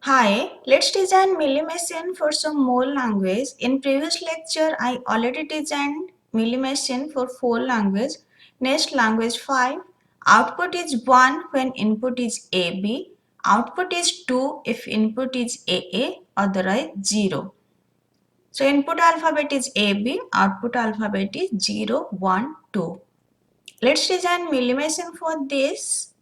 Hi, let's design Mealy Machine for some more language. In previous lecture, I already designed Mealy Machine for 4 language. Next language 5. Output is 1 when input is AB. Output is 2 if input is AA, otherwise 0. So input alphabet is AB, output alphabet is 0, 1, 2. Let's design Mealy Machine for this.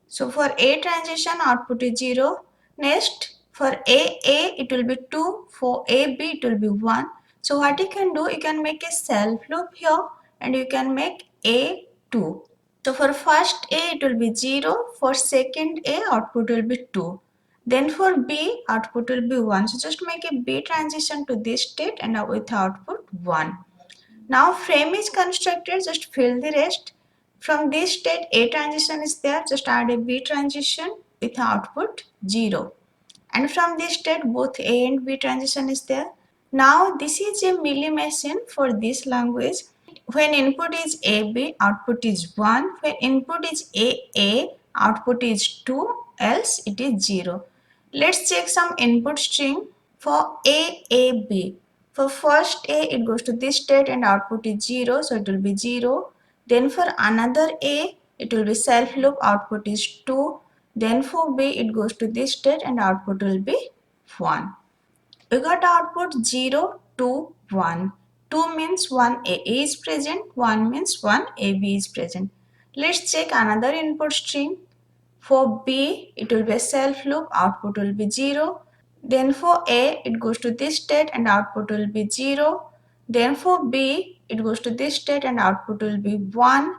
So for A transition output is 0. Next for AA it will be 2. For AB it will be 1. So what you can do, you can make a self loop here and you can make A2. So for first A it will be 0. For second A output will be 2. Then for B output will be 1. So just make a B transition to this state and with output 1. Now frame is constructed, just fill the rest. From this state A transition is there, just add a B transition with output 0. And from this state both A and B transition is there. Now this is a Mealy machine for this language. When input is AB, output is 1. When input is AA, output is 2, else it is 0. Let's check some input string for AAB. For first A, it goes to this state and output is 0, so it will be 0. Then for another A, it will be self loop, output is 2. Then for B, it goes to this state and output will be 1. We got output 0, 2, 1. 2 means 1 AA is present, 1 means 1 AB is present. Let's check another input string. For B, it will be a self loop, output will be 0. Then for A, it goes to this state and output will be 0. Then for B, it goes to this state and output will be 1.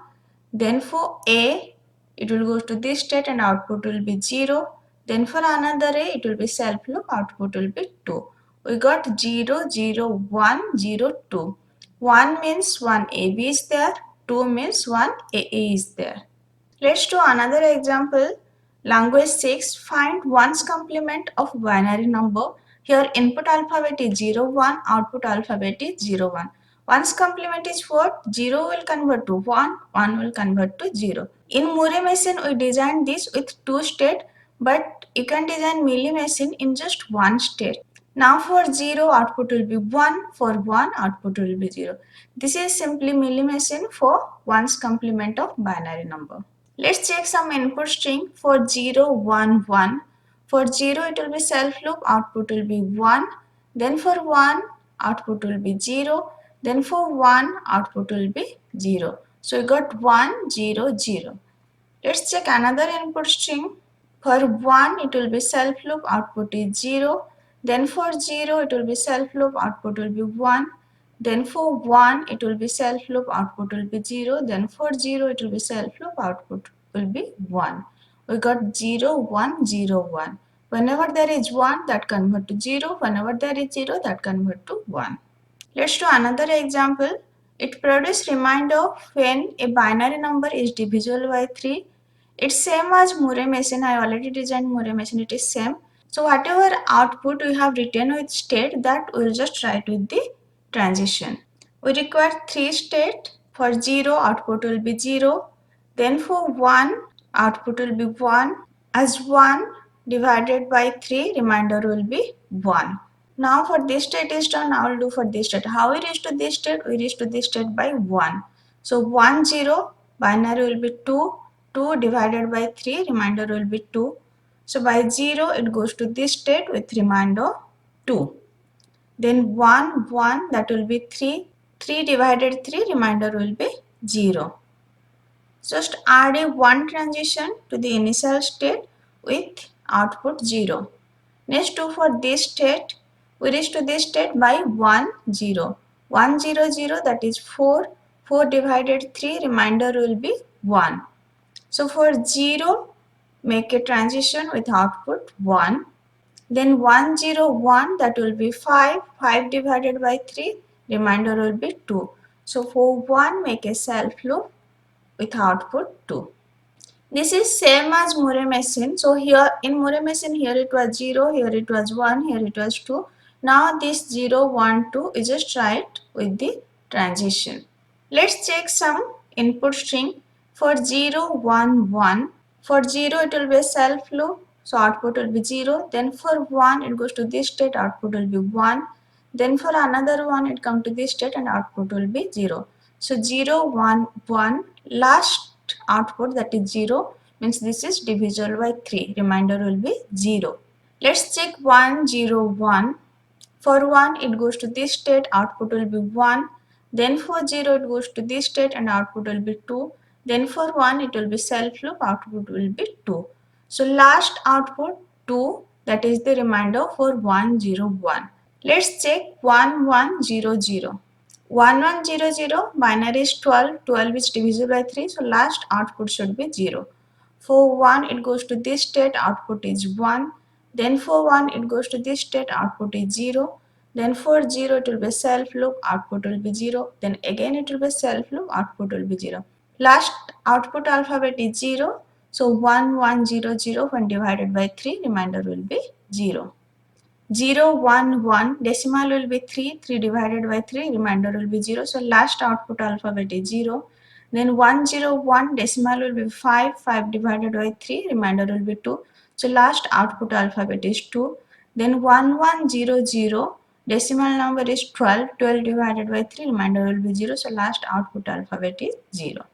Then for A, it will go to this state and output will be 0. Then for another A, it will be self loop, output will be 2. We got 0, 0, 1, 0, 2. 1 means 1 AB is there, 2 means 1 AA is there. Let's do another example. Language 6. Find ones complement of binary number. Here input alphabet is 0, 1, output alphabet is 0, 1. Ones complement is what? 0 will convert to 1, 1 will convert to 0. In Moore machine we designed this with 2 state, but you can design Mealy machine in just 1 state. Now for 0 output will be 1, for 1 output will be 0. This is simply Mealy machine for ones complement of binary number. Let's check some input string for 0, 1, 1. For 0 it will be self loop, output will be 1. Then for 1 output will be 0. Then for 1 output will be 0. So we got 1, 0, 0. Let's check another input string. For 1 it will be self loop, output is 0. Then for 0 it will be self loop, output will be 1. Then for 1 it will be self loop, output will be 0. Then for 0 it will be self loop, output will be 1. We got 0, 1, 0, 1. Whenever there is 1, that convert to 0. Whenever there is 0, that convert to 1. Let's do another example. It produces reminder when a binary number is divisible by 3. It's same as Moore machine. I already designed Moore machine. It is same. So whatever output we have written with state, that we will just write with the transition. We require 3 state. For 0 output will be 0. Then for 1 output will be 1. As 1 divided by 3, remainder will be 1. Now for this state is done, I will do for this state. How we reach to this state? We reach to this state by 1. So 1, 0, binary will be 2. 2 divided by 3, remainder will be 2. So by 0, it goes to this state with remainder 2. Then 1, 1, that will be 3. 3 divided 3, remainder will be 0. Just add a 1 transition to the initial state with output 0. Next do for this state, we reach to this state by 1, 0. 1, 0, 0, that is 4. 4 divided 3, remainder will be 1. So for 0, make a transition with output 1. Then 1, 0, 1, that will be 5. 5 divided by 3, remainder will be 2. So for 1, make a self loop with output 2. This is same as Moore machine. So here in Moore machine, here it was 0, here it was 1, here it was 2. Now this 0, 1, 2 is just right with the transition. Let's check some input string for 0, 1, 1. For 0 it will be a self loop. so output will be 0. Then for 1 it goes to this state, output will be 1. Then for another one it come to this state and output will be 0. So 0, 1, 1, last output that is 0 means this is divisible by 3, remainder will be 0. Let's check 1, 0, 1. For 1 it goes to this state, output will be 1. Then for 0 it goes to this state and output will be 2. Then for 1 it will be self loop, output will be 2. So last output 2, that is the remainder for 1, 0, 1. Let's check 1, 1, 0, 0. 1, 1, 0, 0, binary is 12, 12 is divisible by 3, so last output should be 0. For 1 it goes to this state, output is 1. Then for 1 it goes to this state, output is 0. Then for 0 it will be self loop, output will be 0. Then again it will be self loop, output will be 0. Last output alphabet is 0. So 1, 1, 0, 0 when divided by 3, remainder will be 0. 0, 1, 1, decimal will be 3, 3 divided by 3, remainder will be 0. So last output alphabet is 0. Then 1, 0, 1, decimal will be 5, 5 divided by 3, remainder will be 2. So last output alphabet is 2. Then 1, 1, 0, 0, decimal number is 12, 12 divided by 3, remainder will be 0. So last output alphabet is 0.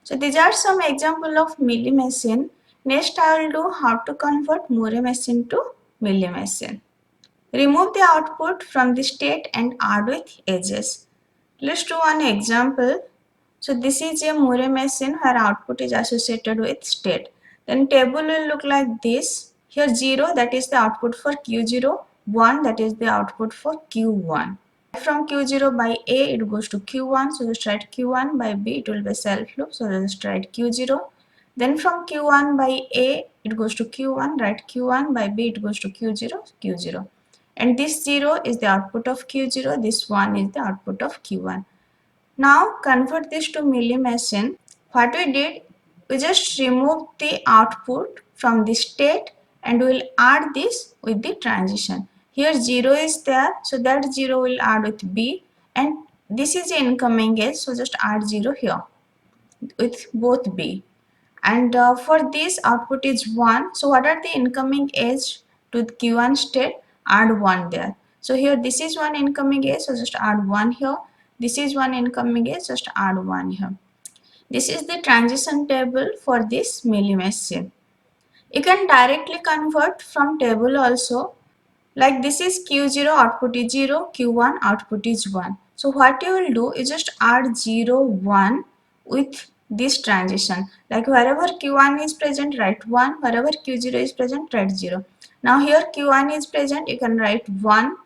So these are some example of millimachine. Next I will do how to convert Moore machine to millimachine. Remove the output from the state and add with edges. Let's do one example. So this is a Moore machine where output is associated with state. Then table will look like this. Here 0, that is the output for Q0, 1, that is the output for Q1. From Q0 by A it goes to Q1, so just write Q1, by B it will be self loop, so just write Q0. Then from Q1 by A it goes to Q1, write Q1, by B it goes to Q0, Q0. And this 0 is the output of Q0, this 1 is the output of Q1. Now convert this to millimachine. What we did, we just removed the output from the state and we'll add this with the transition. Here 0 is there, so that 0 will add with B, and this is the incoming edge, so just add 0 here with both B. And for this output is 1, so what are the incoming edge to the Q1 state? Add 1 there. So here this is one incoming edge, so just add 1 here. This is one incoming edge, just add 1 here. This is the transition table for this millimachine. You can directly convert from table also. Like this is Q0, output is 0, Q1 output is 1. So what you will do is just add 0, 1 with this transition. Like wherever Q1 is present, write 1. Wherever Q0 is present, write 0. Now here Q1 is present, you can write 1.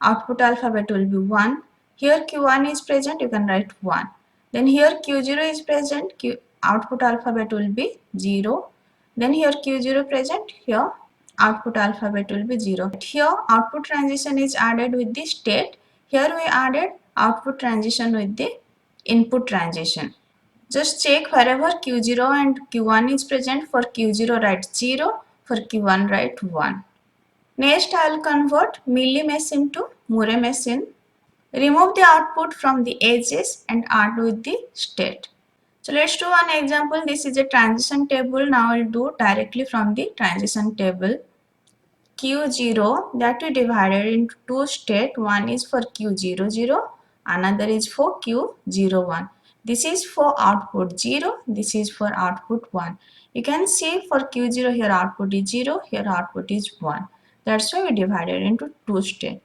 Output alphabet will be 1. Here Q1 is present, you can write 1. Then here Q0 is present, output alphabet will be 0. Then here Q0 present, here output alphabet will be 0. Here output transition is added with the state. Here we added output transition with the input transition. Just check wherever Q0 and Q1 is present. For Q0 write 0, for Q1 write 1. Next I will convert millimachine to Moore machine. Remove the output from the edges and add with the state. So let's do one example. This is a transition table. Now I'll do directly from the transition table. Q0 that we divided into two states. One is for Q00, another is for Q01. This is for output 0, this is for output 1. You can see for Q0 here output is 0, here output is 1. That's why we divided into two states.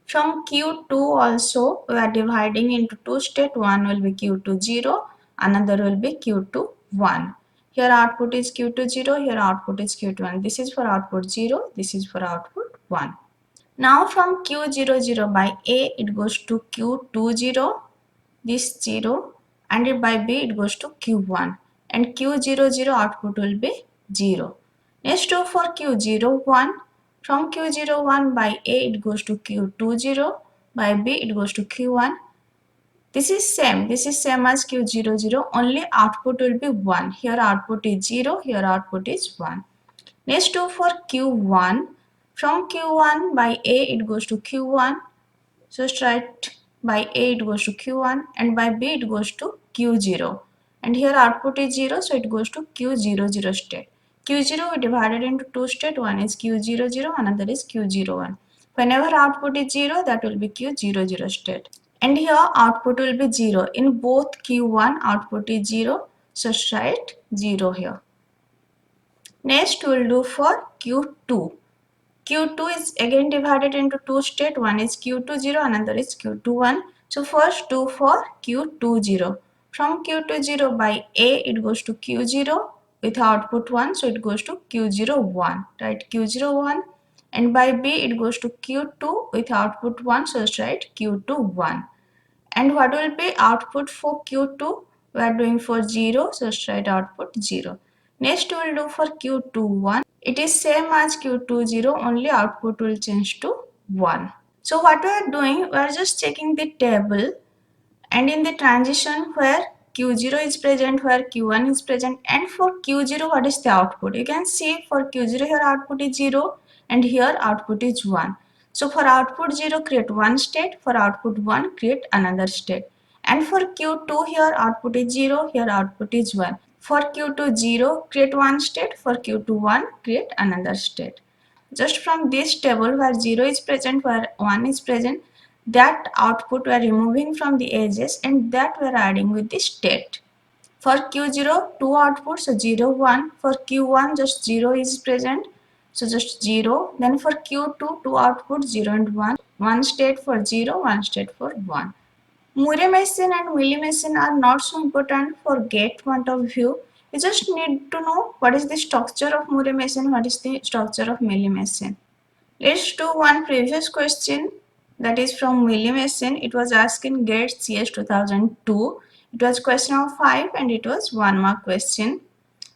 From Q2 also we are dividing into two states. One will be Q2 0, another will be Q2 1. Here output is Q2 0, here output is Q2 1. This is for output 0, this is for output 1. Now from Q00 by A it goes to Q20, this 0, and by B it goes to Q1, and Q00 output will be 0. Next for Q01, from Q01 by A it goes to Q20, by B it goes to Q1. This is same as Q00, only output will be 1. Here output is 0, here output is 1. Next for Q1, from Q1 by A it goes to Q1. So write by A it goes to Q1 and by B it goes to Q0. And here output is 0, so it goes to Q00 state. Q0 we divided into two states. One is Q00, another is Q01. Whenever output is 0, that will be Q00 state. And here output will be 0. In both Q1 output is 0. So write 0 here. Next we will do for Q2. Q2 is again divided into two states. One is Q20, another is Q21. So first do for Q20. From Q20 by A it goes to Q0 with output 1. So it goes to Q01. Right, Q01. And by B it goes to Q2 with output 1. So write Q21. And what will be output for Q2? We are doing for 0. So write output 0. Next we will do for Q21. It is same as Q20, only output will change to 1. So what we are doing, we are just checking the table, and in the transition where Q0 is present, where Q1 is present, and for Q0 what is the output? You can see for Q0 here output is 0 and here output is 1. So for output 0 create one state, for output 1 create another state. And for Q2 here output is 0, here output is 1. For Q2 0 create one state, for Q2 1 create another state. Just from this table where 0 is present, where 1 is present, that output we are removing from the edges and that we are adding with the state. For Q0, two outputs, so 0, 1. For Q1, just 0 is present, so just 0. Then for Q2, two outputs, 0 and 1. One state for 0, one state for 1. Murray machine and Milli machine are not so important for gate point of view. You just need to know what is the structure of Murray machine, what is the structure of Milli machine. Let's do one previous question that is from Milli machine. It was asked in GATE CS 2002. It was question of 5 and it was 1 mark question.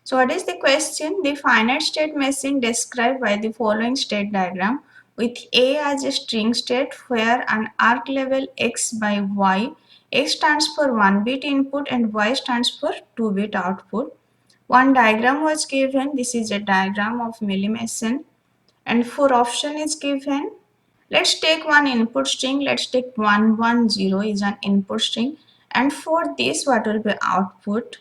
So what is the question? The finite state machine described by the following state diagram with A as a string state where an arc level x by y, x stands for 1 bit input and y stands for 2 bit output. One diagram was given. This is a diagram of Milli machine and 4 option is given. Let's take one input string. Let's take 110 is an input string, and for this what will be output?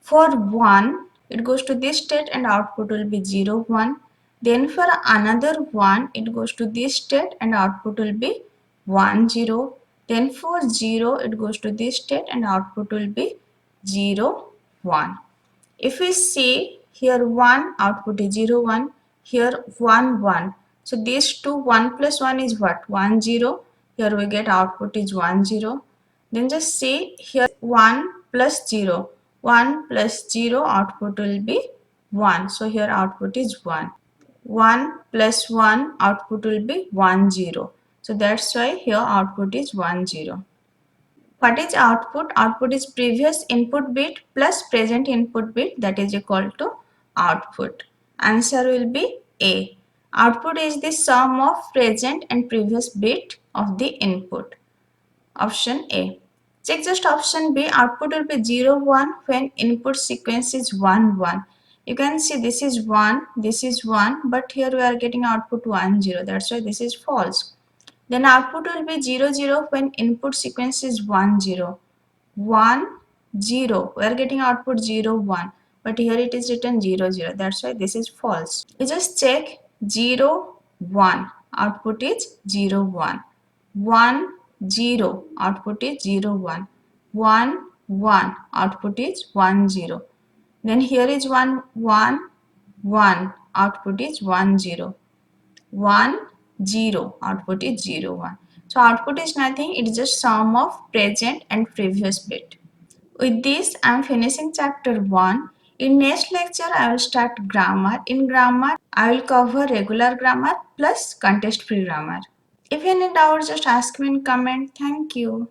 For 1 it goes to this state and output will be 0 1. Then for another 1 it goes to this state and output will be 1 0. Then for 0 it goes to this state and output will be 0 1. If we see here 1 output is 0 1, here 1 1. So these two 1 plus 1 is what? 1 0. Here we get output is 1 0. Then just see here 1 plus 0. 1 plus 0 output will be 1. So here output is 1. 1 plus 1 output will be 1 0. So that's why here output is 1 0. What is output? Output is previous input bit plus present input bit, that is equal to output. Answer will be A. Output is the sum of present and previous bit of the input. Option A. Check just option B. Output will be 0 1 when input sequence is 1 1. You can see this is 1, this is 1, but here we are getting output 1 0. That's why this is false. Then output will be 0 0 when input sequence is 1 0. 1 0. We are getting output 0 1. But here it is written 0 0. That's why this is false. We just check 0 1. Output is 0 1. 1 0. Output is 0 1. 1 1. Output is 1 0. Then here is 1 1 1. Output is 1 0. 1 0, output is 0 1. So output is nothing, it is just sum of present and previous bit. With this I am finishing chapter 1. In next lecture I will start grammar. In grammar I will cover regular grammar plus context free grammar. If any doubt just ask me in comment. Thank you.